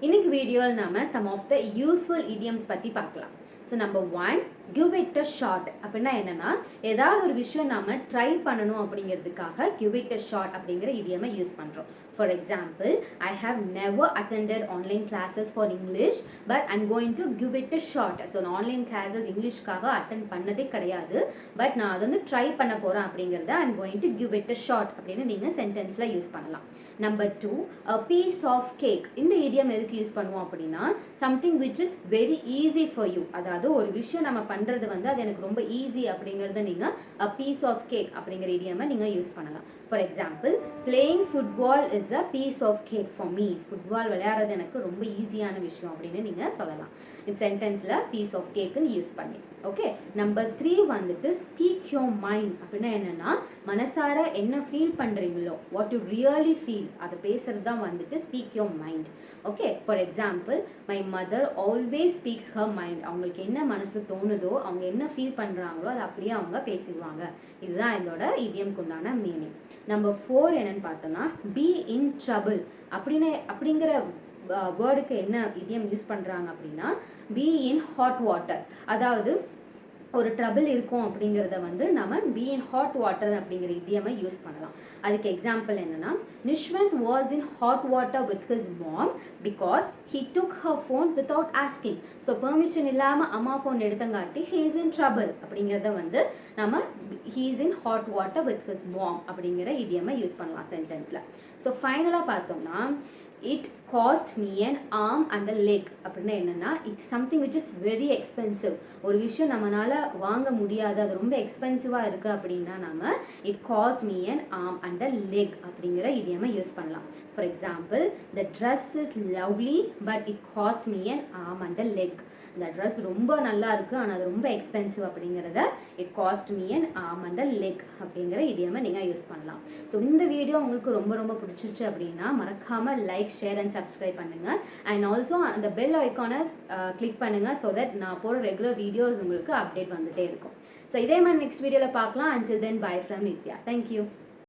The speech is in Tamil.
இன்னைக்கு வீடியோவில் நாம some of the useful idioms பத்தி பார்க்கலாம். So number 1, give it a shot. அப்படின்னா என்னன்னா ஏதாவது ஒரு விஷயம் நாம ட்ரை பண்ணணும் அப்படிங்கிறதுக்காக give it a shot அப்படிங்கிற idiom யூஸ் பண்றோம். For example, I have never attended online classes for English, but I'm going to give it a shot. So online classes இங்கிலீஷ்காக அட்டெண்ட் பண்ணதே கிடையாது, பட் நான் அதை வந்து ட்ரை பண்ண போறேன் அப்படிங்கிறத I'm going to give it a shot அப்படின்னு நீங்க சென்டென்ஸ்ல யூஸ் பண்ணலாம். Number 2, a piece of cake. இந்த idiom எதுக்கு யூஸ் பண்ணுவோம் அப்படின்னா something which is very easy for you. அதாவது ஒரு விஷயம் நம்ம பண்றது வந்து அது எனக்கு ரொம்ப ஈஸி அப்படிங்கறத நீங்க a piece of cake அப்படிங்கிற idiom நீங்க யூஸ் பண்ணலாம். For example, playing football is a piece of cake for me. Football விளையாடுறது எனக்கு ரொம்ப ஈஸியான விஷயம் அப்படின்னு நீங்க சொல்லலாம். இந்த சென்டென்ஸ்ல piece of cake ன்னு யூஸ் பண்ணி. ஓகே, நம்பர் 3 வந்துட்டு ஸ்பீக் யோர் மைண்ட் அப்படின்னா என்னன்னா மனசார என்ன ஃபீல் பண்றீங்களோ வாட் யூ ரியலி ஃபீல் அதை பேசுறது தான் வந்துட்டு speak your mind. Okay, for example, my mother always speaks her mind. அவங்களுக்கு என்ன மனசு தோணுதோ அவங்க என்ன ஃபீல் பண்றாங்களோ அதை அப்படியே அவங்க பேசிடுவாங்க. இதுதான் இதோட இடியம்க்கு உண்டான மீனிங். நம்பர் 4 என்னன்னு பார்த்தோம்னா பி இன் ட்ரபிள் அப்படிங்கிற வேர்டுக்கு என்ன இடியம் யூஸ் பண்றாங்க அப்படின்னா பி இன் ஹாட் வாட்டர். அதாவது ஒரு ட்ரபிள் இருக்கும் அப்படிங்கிறத வந்து நம்ம பி இன் ஹாட் வாட்டர் அப்படிங்கிற இடியமை யூஸ் பண்ணலாம். அதுக்கு எக்ஸாம்பிள் என்னன்னா Nishvanth was in hot water with his mom because he took her phone without asking. So permission இல்லாமல் அம்மா ஃபோன் எடுத்தங்காட்டி ஹீ இஸ் இன் ட்ரபிள் அப்படிங்கிறத வந்து நம்ம he is in hot water with his mom அப்படிங்கிற இடியமை யூஸ் பண்ணலாம் சென்டென்ஸில். ஸோ ஃபைனலாக பார்த்தோம்னா it cost me an arm and a leg அப்படின்னா என்னன்னா it's something which is very expensive. ஒரு விஷயம் நம்மளால வாங்க முடியாது, அது ரொம்ப எக்ஸ்பென்சிவாக இருக்கு அப்படின்னா நம்ம it cost me an arm and a leg அப்படிங்கிற இடியமை யூஸ் பண்ணலாம். For example, the dress is lovely but it cost me an arm and a leg. இந்த ட்ரெஸ் ரொம்ப நல்லா இருக்கு ஆனால் அது ரொம்ப எக்ஸ்பென்சிவ் அப்படிங்கிறத it cost me an arm and a leg அப்படிங்கிற இடியமை நீங்கள் யூஸ் பண்ணலாம். ஸோ இந்த வீடியோ உங்களுக்கு ரொம்ப ரொம்ப பிடிச்சிச்சு அப்படின்னா மறக்காமல் லைக், ஷேர் அண்ட் சப்ஸ்கிரைப் பண்ணுங்கள். அண்ட் ஆல்சோ அந்த பெல் ஐக்கானை கிளிக் பண்ணுங்கள் ஸோ தட் நான் போகிற ரெகுலர் வீடியோஸ் உங்களுக்கு அப்டேட் வந்துகிட்டே இருக்கும். ஸோ இதே மாதிரி நெக்ஸ்ட் வீடியோவில் பார்க்கலாம். Until then, bye from Nitya. Thank you.